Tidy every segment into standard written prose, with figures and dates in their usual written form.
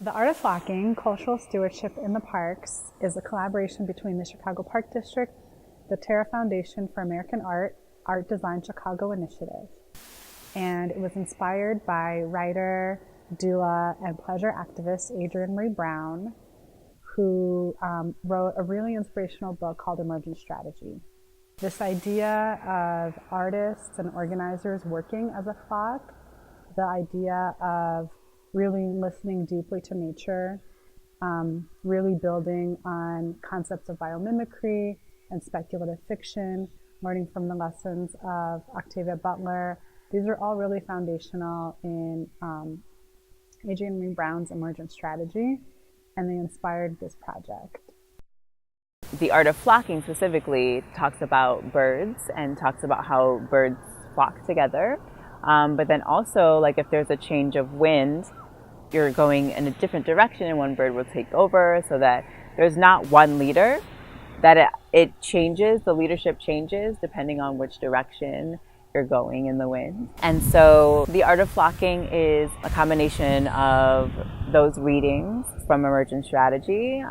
The Art of Flocking, Cultural Stewardship in the Parks, is a collaboration between the Chicago Park District, the Terra Foundation for American Art, Art Design Chicago Initiative. And it was inspired by writer, doula, and pleasure activist Adrienne Maree Brown, who wrote a really inspirational book called Emergent Strategy. This idea of artists and organizers working as a flock, the idea of really listening deeply to nature, really building on concepts of biomimicry and speculative fiction, learning from the lessons of Octavia Butler. These are all really foundational in Adrienne Maree Brown's Emergent Strategy, and they inspired this project. The Art of Flocking specifically talks about birds and talks about how birds flock together. But then also, like, if there's a change of wind, you're going in a different direction and one bird will take over, so that there's not one leader, that it changes, the leadership changes depending on which direction you're going in the wind. And so the Art of Flocking is a combination of those readings from Emergent Strategy.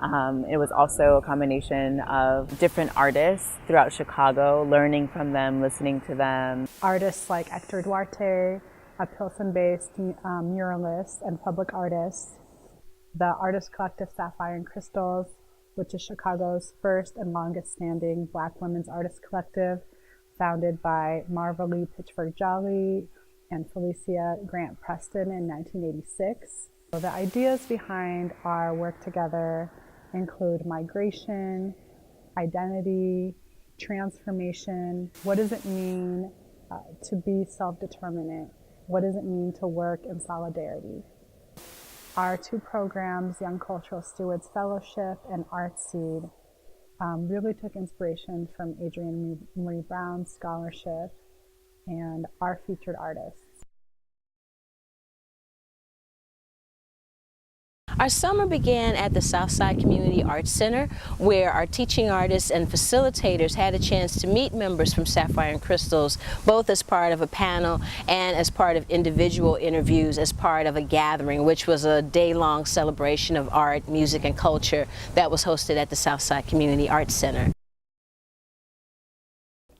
It was also a combination of different artists throughout Chicago, learning from them, listening to them. Artists like Hector Duarte, a Pilsen-based muralist and public artist, the artist collective Sapphire and Crystals, which is Chicago's first and longest standing Black women's artist collective, founded by Marva Lee Pitchford Jolly and Felicia Grant Preston in 1986. So the ideas behind our work together include migration, identity, transformation. What does it mean to be self-determinate? What does it mean to work in solidarity? Our two programs, Young Cultural Stewards Fellowship and Artseed, really took inspiration from Adrienne Maree Brown's scholarship and our featured artists. Our summer began at the Southside Community Arts Center, where our teaching artists and facilitators had a chance to meet members from Sapphire and Crystals, both as part of a panel and as part of individual interviews, as part of a gathering, which was a day-long celebration of art, music, and culture that was hosted at the Southside Community Arts Center.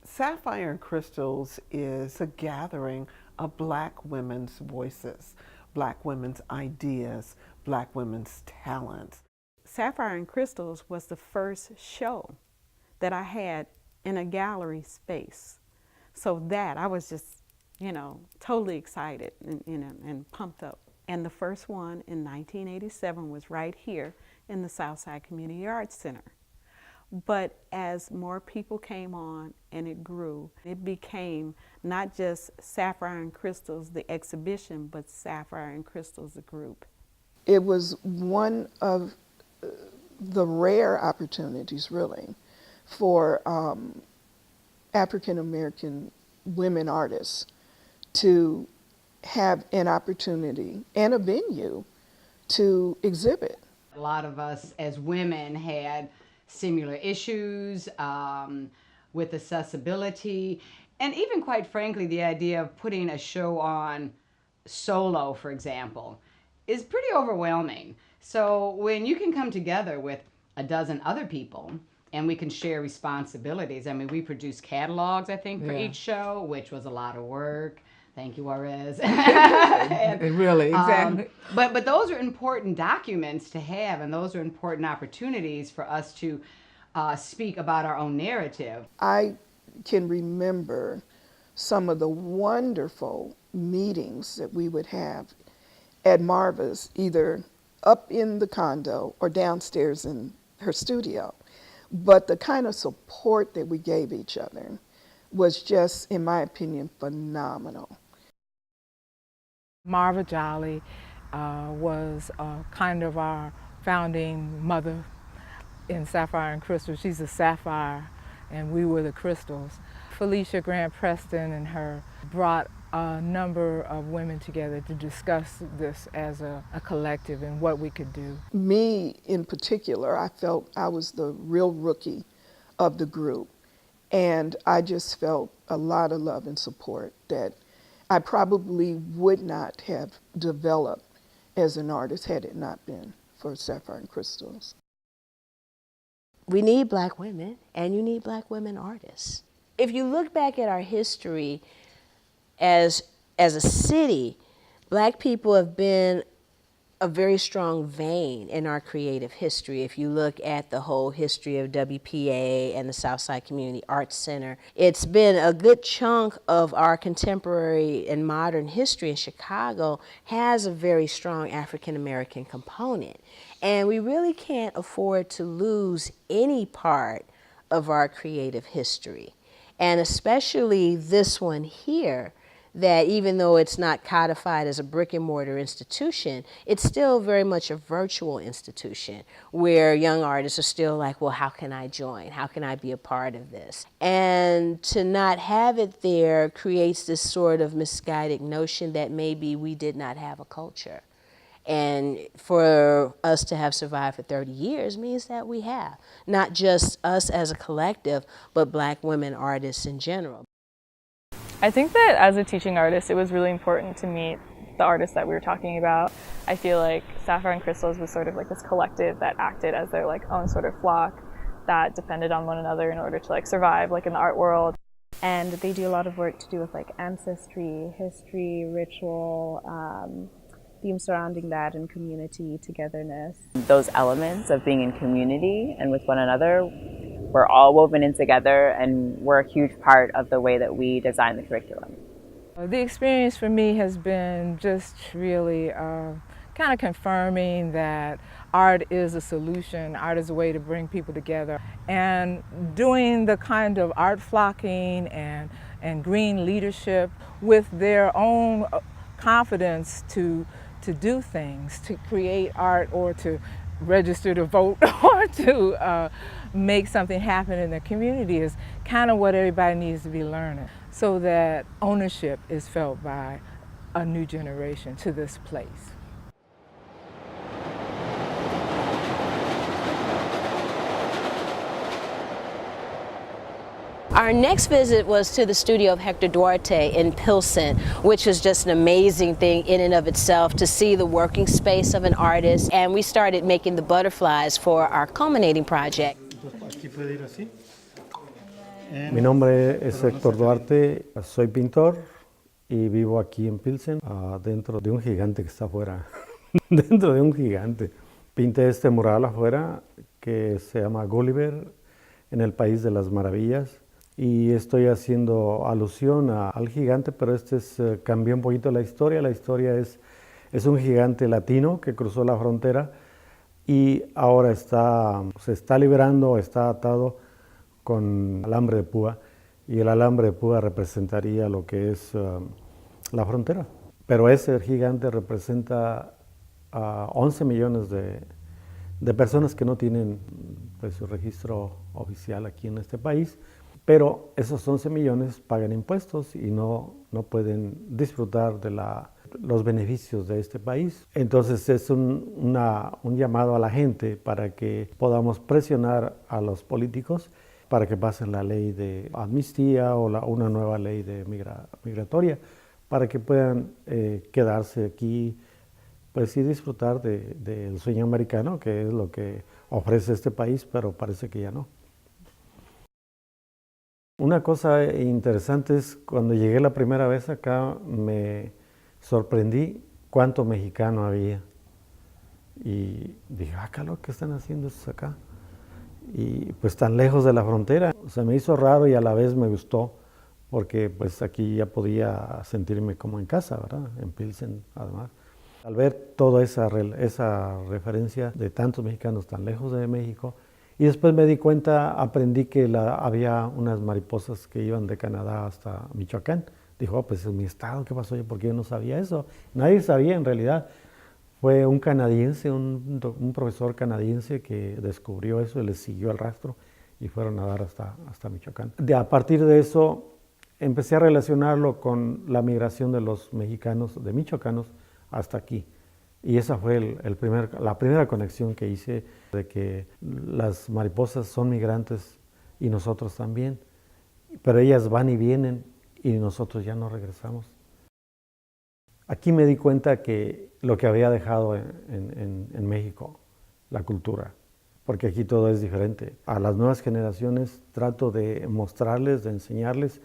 Sapphire and Crystals is a gathering of Black women's voices, Black women's ideas, Black women's talents. Sapphire and Crystals was the first show that I had in a gallery space. So that, I was just, totally excited and pumped up. And the first one in 1987 was right here in the Southside Community Arts Center. But as more people came on and it grew, it became not just Sapphire and Crystals, the exhibition, but Sapphire and Crystals, the group. It was one of the rare opportunities, really, for African American women artists to have an opportunity and a venue to exhibit. A lot of us as women had similar issues with accessibility, and even, quite frankly, the idea of putting a show on solo, for example, is pretty overwhelming. So when you can come together with a dozen other people and we can share responsibilities. I mean, we produced catalogs, I think, for each show, which was a lot of work. Thank you, Juarez. Really, exactly. But those are important documents to have, and those are important opportunities for us to speak about our own narrative. I can remember some of the wonderful meetings that we would have at Marva's, either up in the condo or downstairs in her studio. But the kind of support that we gave each other was just, in my opinion, phenomenal. Marva Jolly was kind of our founding mother in Sapphire and Crystals. She's a sapphire and we were the crystals. Felicia Grant Preston and her brought a number of women together to discuss this as a collective and what we could do. Me in particular, I felt I was the real rookie of the group, and I just felt a lot of love and support that I probably would not have developed as an artist had it not been for Sapphire and Crystals. We need black women, and you need black women artists. If you look back at our history as a city, black people have been a very strong vein in our creative history. If you look at the whole history of WPA and the Southside Community Arts Center, it's been a good chunk of our contemporary and modern history in Chicago has a very strong African American component. And we really can't afford to lose any part of our creative history. And especially this one here, that even though it's not codified as a brick and mortar institution, it's still very much a virtual institution where young artists are still like, well, how can I join? How can I be a part of this? And to not have it there creates this sort of misguided notion that maybe we did not have a culture. And for us to have survived for 30 years means that we have, not just us as a collective, but black women artists in general. I think that as a teaching artist, it was really important to meet the artists that we were talking about. I feel like Sapphire and Crystals was sort of like this collective that acted as their like own sort of flock that depended on one another in order to like survive like in the art world. And they do a lot of work to do with like ancestry, history, ritual, themes surrounding that, and community togetherness. Those elements of being in community and with one another, we're all woven in together, and we're a huge part of the way that we design the curriculum. The experience for me has been just really kind of confirming that art is a solution, art is a way to bring people together. And doing the kind of art flocking and green leadership with their own confidence to do things, to create art or to register to vote or to make something happen in the community is kind of what everybody needs to be learning, so that ownership is felt by a new generation to this place. Our next visit was to the studio of Hector Duarte in Pilsen, which was just an amazing thing in and of itself to see the working space of an artist. And we started making the butterflies for our culminating project. Mi nombre es Héctor Duarte, soy pintor y vivo aquí en Pilsen, dentro de un gigante que está afuera, dentro de un gigante. Pinté este mural afuera que se llama Gulliver en el País de las Maravillas. Y estoy haciendo alusión al gigante, pero cambió un poquito la historia. La historia es un gigante latino que cruzó la frontera y ahora se está liberando, está atado con alambre de púa, y el alambre de púa representaría lo que es la frontera. Pero ese gigante representa a 11 millones de personas que no tienen pues, su registro oficial aquí en este país. Pero esos 11 millones pagan impuestos y no pueden disfrutar de los beneficios de este país. Entonces es un llamado a la gente para que podamos presionar a los políticos para que pasen la ley de amnistía o una nueva ley de migratoria, para que puedan quedarse aquí pues, y disfrutar del sueño americano, que es lo que ofrece este país, pero parece que ya no. Una cosa interesante es cuando llegué la primera vez acá, me sorprendí cuánto mexicano había. Y dije, lo que están haciendo estos acá. Y pues tan lejos de la frontera. Se me hizo raro y a la vez me gustó, porque pues aquí ya podía sentirme como en casa, ¿verdad? En Pilsen, además. Al ver toda esa referencia de tantos mexicanos tan lejos de México, y después me di cuenta, aprendí que había unas mariposas que iban de Canadá hasta Michoacán. Dijo, pues es mi estado, ¿qué pasó? ¿Por qué yo no sabía eso? Nadie sabía en realidad. Fue un canadiense, un profesor canadiense que descubrió eso y les siguió el rastro y fueron a dar hasta Michoacán. A partir de eso empecé a relacionarlo con la migración de los mexicanos, de michoacanos, hasta aquí. Y esa fue la primera conexión que hice, de que las mariposas son migrantes y nosotros también, pero ellas van y vienen y nosotros ya no regresamos. Aquí me di cuenta que lo que había dejado en México, la cultura, porque aquí todo es diferente. A las nuevas generaciones trato de mostrarles, de enseñarles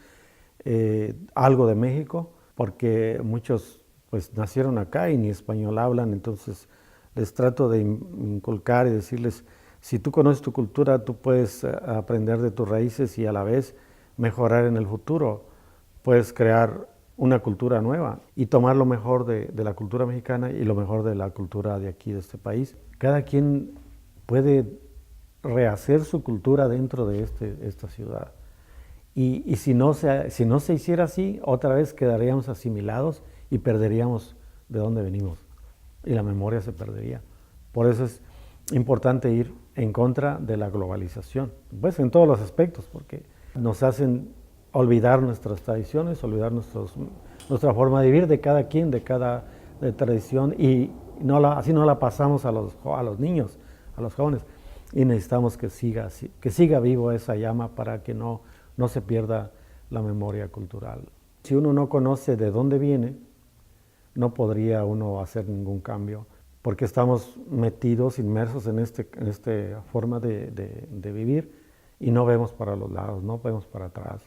algo de México, porque muchos pues nacieron acá y ni español hablan, entonces les trato de inculcar y decirles, si tú conoces tu cultura, tú puedes aprender de tus raíces y a la vez mejorar en el futuro. Puedes crear una cultura nueva y tomar lo mejor de la cultura mexicana y lo mejor de la cultura de aquí, de este país. Cada quien puede rehacer su cultura dentro de esta ciudad. Y si no se hiciera así, otra vez quedaríamos asimilados y perderíamos de dónde venimos. Y la memoria se perdería. Por eso es importante ir en contra de la globalización, pues en todos los aspectos, porque nos hacen olvidar nuestras tradiciones, olvidar nuestra forma de vivir de cada quien, de cada tradición, y así no la pasamos a los niños, a los jóvenes. Y necesitamos que siga vivo esa llama para que no se pierda la memoria cultural. Si uno no conoce de dónde viene, no podría uno hacer ningún cambio, porque estamos metidos, inmersos en esta forma de vivir y no vemos para los lados, no vemos para atrás.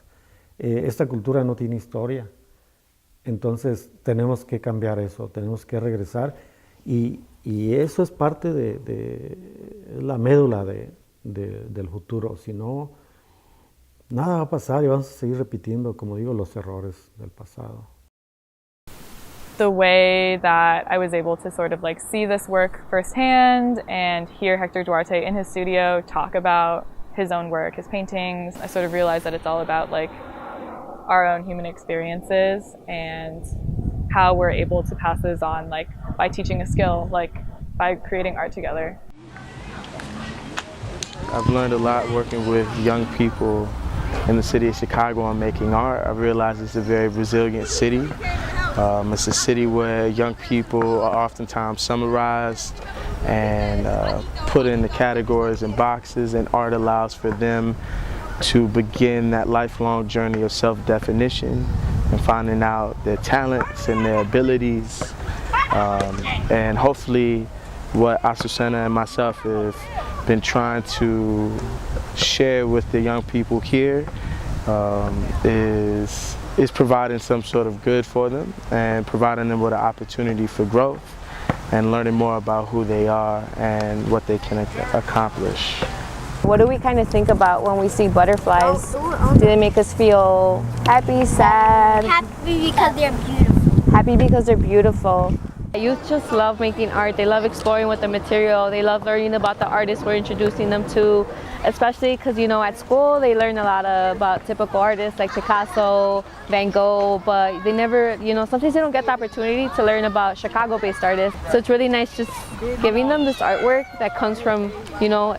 Esta cultura no tiene historia, entonces tenemos que cambiar eso, tenemos que regresar y eso es parte de la médula del futuro. Si no, nada va a pasar y vamos a seguir repitiendo, como digo, los errores del pasado. The way that I was able to sort of like see this work firsthand and hear Hector Duarte in his studio talk about his own work, his paintings, I sort of realized that it's all about like our own human experiences and how we're able to pass those on, like by teaching a skill, like by creating art together. I've learned a lot working with young people in the city of Chicago on making art. I realized it's a very resilient city. It's a city where young people are oftentimes summarized and put into categories and boxes, and art allows for them to begin that lifelong journey of self-definition and finding out their talents and their abilities. And hopefully what Azucena and myself have been trying to share with the young people here is providing some sort of good for them and providing them with an opportunity for growth and learning more about who they are and what they can accomplish. What do we kind of think about when we see butterflies? Do they make us feel happy, sad? Happy because they're beautiful. Happy because they're beautiful. Youth just love making art. They love exploring with the material. They love learning about the artists we're introducing them to, especially because, you know, at school they learn a lot about typical artists like Picasso, Van Gogh, but they never, you know, sometimes they don't get the opportunity to learn about Chicago-based artists. So it's really nice just giving them this artwork that comes from, you know,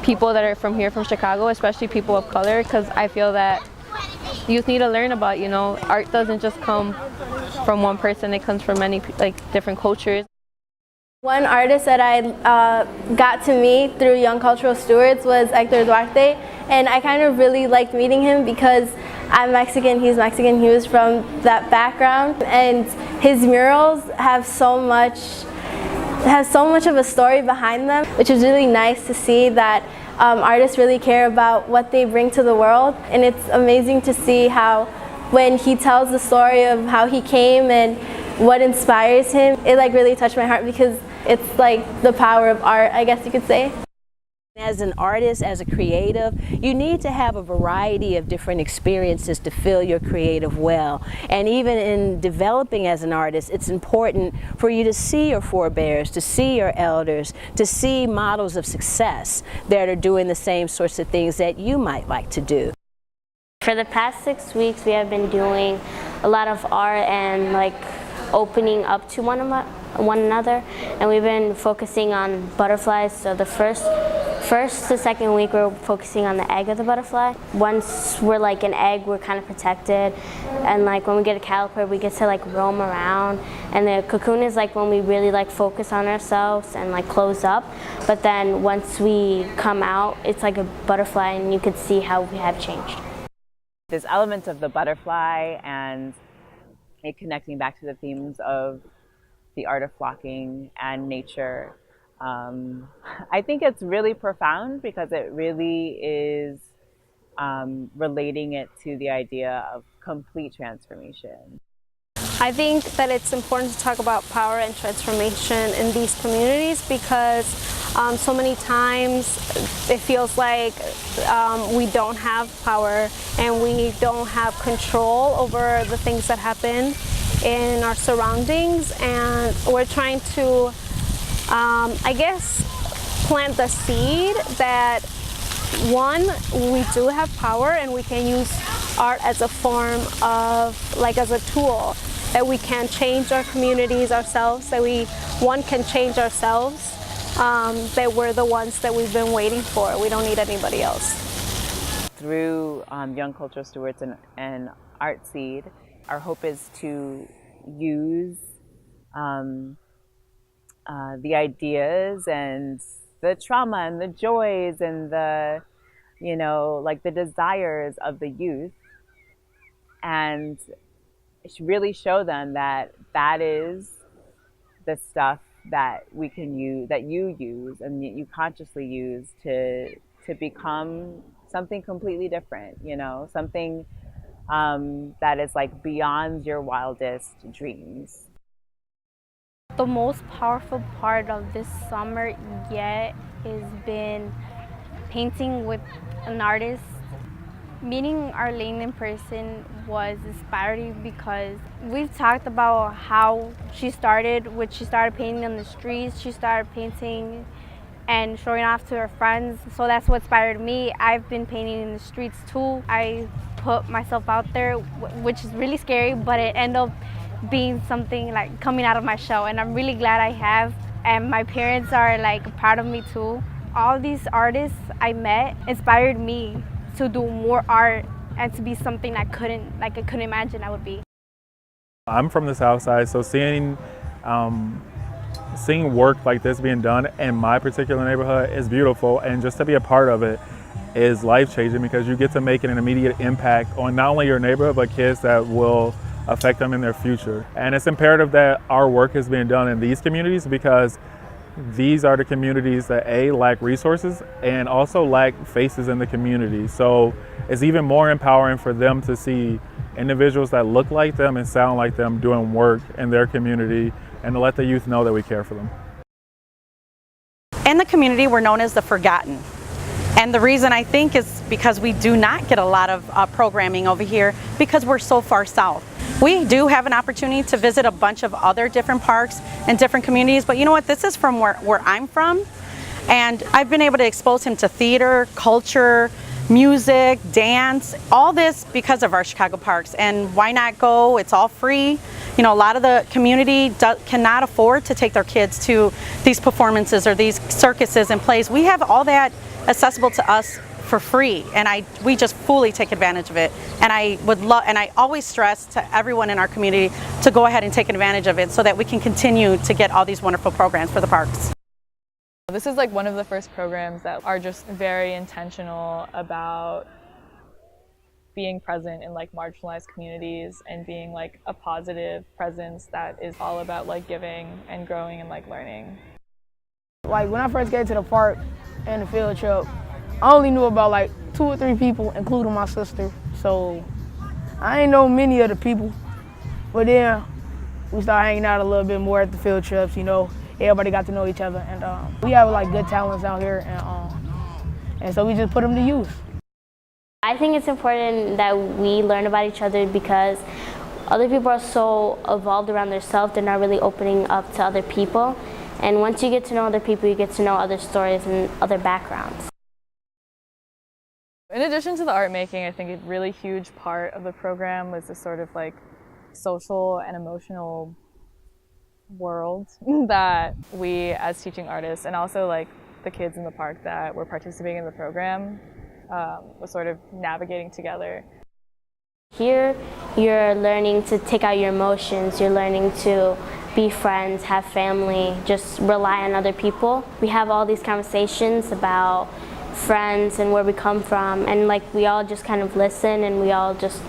people that are from here, from Chicago, especially people of color, because I feel that youth need to learn about, you know, art doesn't just come from one person, it comes from many different cultures. One artist that I got to meet through Young Cultural Stewards was Hector Duarte, and I kind of really liked meeting him because I'm Mexican, he's Mexican, he was from that background, and his murals have so much of a story behind them, which is really nice to see that artists really care about what they bring to the world. And it's amazing to see how when he tells the story of how he came and what inspires him, it like really touched my heart because it's like the power of art, I guess you could say. As an artist, as a creative, you need to have a variety of different experiences to fill your creative well. And even in developing as an artist, it's important for you to see your forebears, to see your elders, to see models of success that are doing the same sorts of things that you might like to do. For the past 6 weeks, we have been doing a lot of art and like opening up to one another, and we've been focusing on butterflies. So the first to second week we're focusing on the egg of the butterfly. Once we're like an egg, we're kind of protected, and like when we get a caliper, we get to like roam around. And the cocoon is like when we really like focus on ourselves and like close up. But then once we come out, it's like a butterfly, and you could see how we have changed. There's elements of the butterfly and connecting back to the themes of the art of flocking and nature. I think it's really profound because it really is relating it to the idea of complete transformation. I think that it's important to talk about power and transformation in these communities because so many times it feels like we don't have power and we don't have control over the things that happen in our surroundings, and we're trying to, I guess, plant the seed that, one, we do have power and we can use art as a form of, like as a tool, that we can change our communities ourselves, that we, one, can change ourselves, that we're the ones that we've been waiting for. We don't need anybody else. Through Young Cultural Stewards and Artseed, our hope is to use the ideas and the trauma and the joys and the, like the desires of the youth, and really show them that that is the stuff that we can use, that you use and you consciously use to become something completely different, something that is like beyond your wildest dreams. The most powerful part of this summer yet has been painting with an artist. Meeting Arlene in person was inspiring because we've talked about how she started painting on the streets. She started painting and showing off to her friends, so that's what inspired me. I've been painting in the streets too. I put myself out there, which is really scary, but it ended up being something like coming out of my shell, and I'm really glad I have. And my parents are like proud of me too. All these artists I met inspired me to do more art and to be something I couldn't imagine I would be. I'm from the South Side, so seeing work like this being done in my particular neighborhood is beautiful, and just to be a part of it is life-changing because you get to make an immediate impact on not only your neighborhood but kids that will affect them in their future. And it's imperative that our work is being done in these communities because these are the communities that lack resources and also lack faces in the community. So it's even more empowering for them to see individuals that look like them and sound like them doing work in their community, and to let the youth know that we care for them. In the community, we're known as the Forgotten. And the reason I think is because we do not get a lot of programming over here because we're so far south. We do have an opportunity to visit a bunch of other different parks and different communities, but you know what, this is from where I'm from, and I've been able to expose him to theater, culture, music, dance, all this because of our Chicago parks. And why not go? It's all free. A lot of the community cannot afford to take their kids to these performances or these circuses and plays. We have all that accessible to us for free, and we just fully take advantage of it. And I always stress to everyone in our community to go ahead and take advantage of it so that we can continue to get all these wonderful programs for the parks. This is like one of the first programs that are just very intentional about being present in like marginalized communities and being like a positive presence that is all about like giving and growing and like learning. Like when I first got to the park and the field trip, I only knew about like 2 or 3 people, including my sister. So I ain't know many of the people. But then we started hanging out a little bit more at the field trips, Everybody got to know each other, and we have like good talents out here, and so we just put them to use. I think it's important that we learn about each other because other people are so evolved around themselves, they're not really opening up to other people. And once you get to know other people, you get to know other stories and other backgrounds. In addition to the art making, I think a really huge part of the program was this sort of like social and emotional world that we as teaching artists and also like the kids in the park that were participating in the program was sort of navigating together. Here you're learning to take out your emotions, you're learning to be friends, have family, just rely on other people. We have all these conversations about friends and where we come from, and like we all just kind of listen and we all just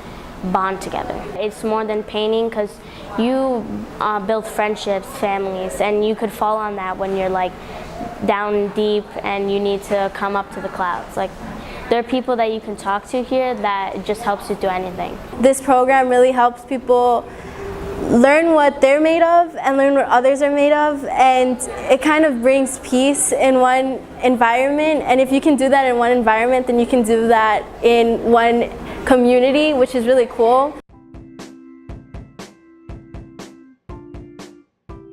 bond together. It's more than painting because you build friendships, families, and you could fall on that when you're like down deep and you need to come up to the clouds. Like, there are people that you can talk to here that just helps you through anything. This program really helps people learn what they're made of and learn what others are made of, and it kind of brings peace in one environment. And if you can do that in one environment, then you can do that in one community, which is really cool.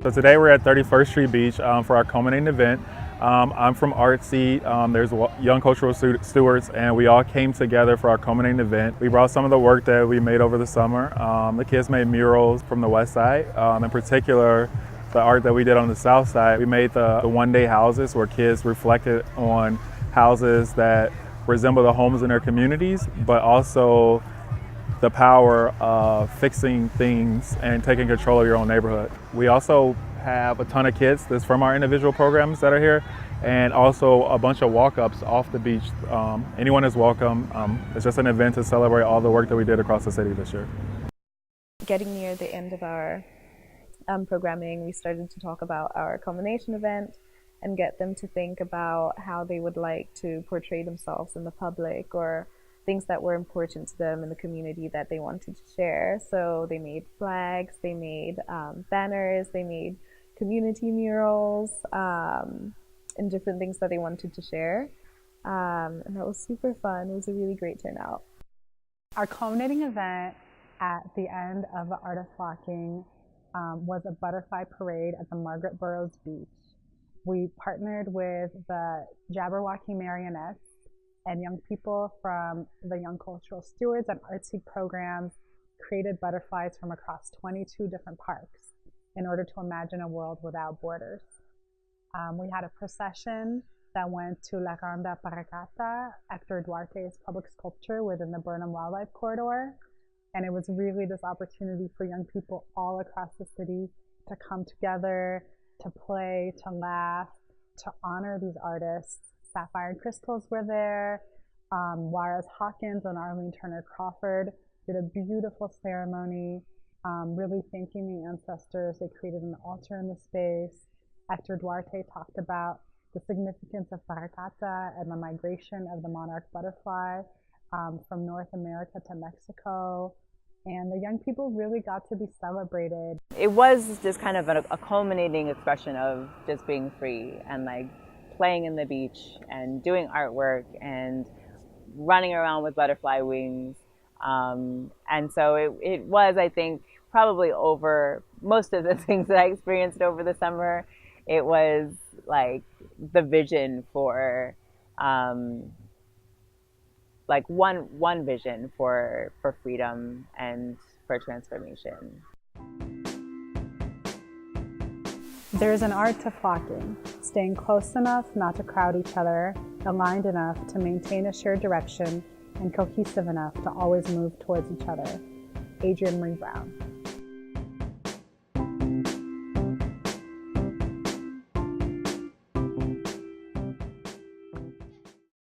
So today we're at 31st Street Beach for our culminating event. I'm from Artsy, there's Young Cultural Stewards, and we all came together for our culminating event. We brought some of the work that we made over the summer. The kids made murals from the west side, in particular the art that we did on the south side. We made the one-day houses where kids reflected on houses that resemble the homes in their communities, but also the power of fixing things and taking control of your own neighborhood. We also have a ton of kids that's from our individual programs that are here, and also a bunch of walk-ups off the beach. Anyone is welcome. It's just an event to celebrate all the work that we did across the city this year. Getting near the end of our programming, we started to talk about our culmination event and get them to think about how they would like to portray themselves in the public, or things that were important to them in the community that they wanted to share. So they made flags, they made banners, they made community murals, and different things that they wanted to share. And that was super fun. It was a really great turnout. Our culminating event at the end of the Art of Flocking was a butterfly parade at the Margaret Burroughs Beach. We partnered with the Jabberwocky Marionettes and young people from the Young Cultural Stewards and Artsy programs created butterflies from across 22 different parks in order to imagine a world without borders. We had a procession that went to La Ronda Paracata, Hector Duarte's public sculpture within the Burnham Wildlife Corridor. And it was really this opportunity for young people all across the city to come together, to play, to laugh, to honor these artists. Sapphire and Crystals were there. Juarez Hawkins and Arlene Turner Crawford did a beautiful ceremony, really thanking the ancestors. They created an altar in the space. Hector Duarte talked about the significance of Paracata and the migration of the monarch butterfly from North America to Mexico. And the young people really got to be celebrated. It was just kind of a culminating expression of just being free and like playing in the beach and doing artwork and running around with butterfly wings. And so it was, I think, probably over most of the things that I experienced over the summer, it was like the vision for, like one vision for freedom and for transformation. There's an art to flocking, staying close enough not to crowd each other, aligned enough to maintain a shared direction, and cohesive enough to always move towards each other. Adrienne Maree Brown.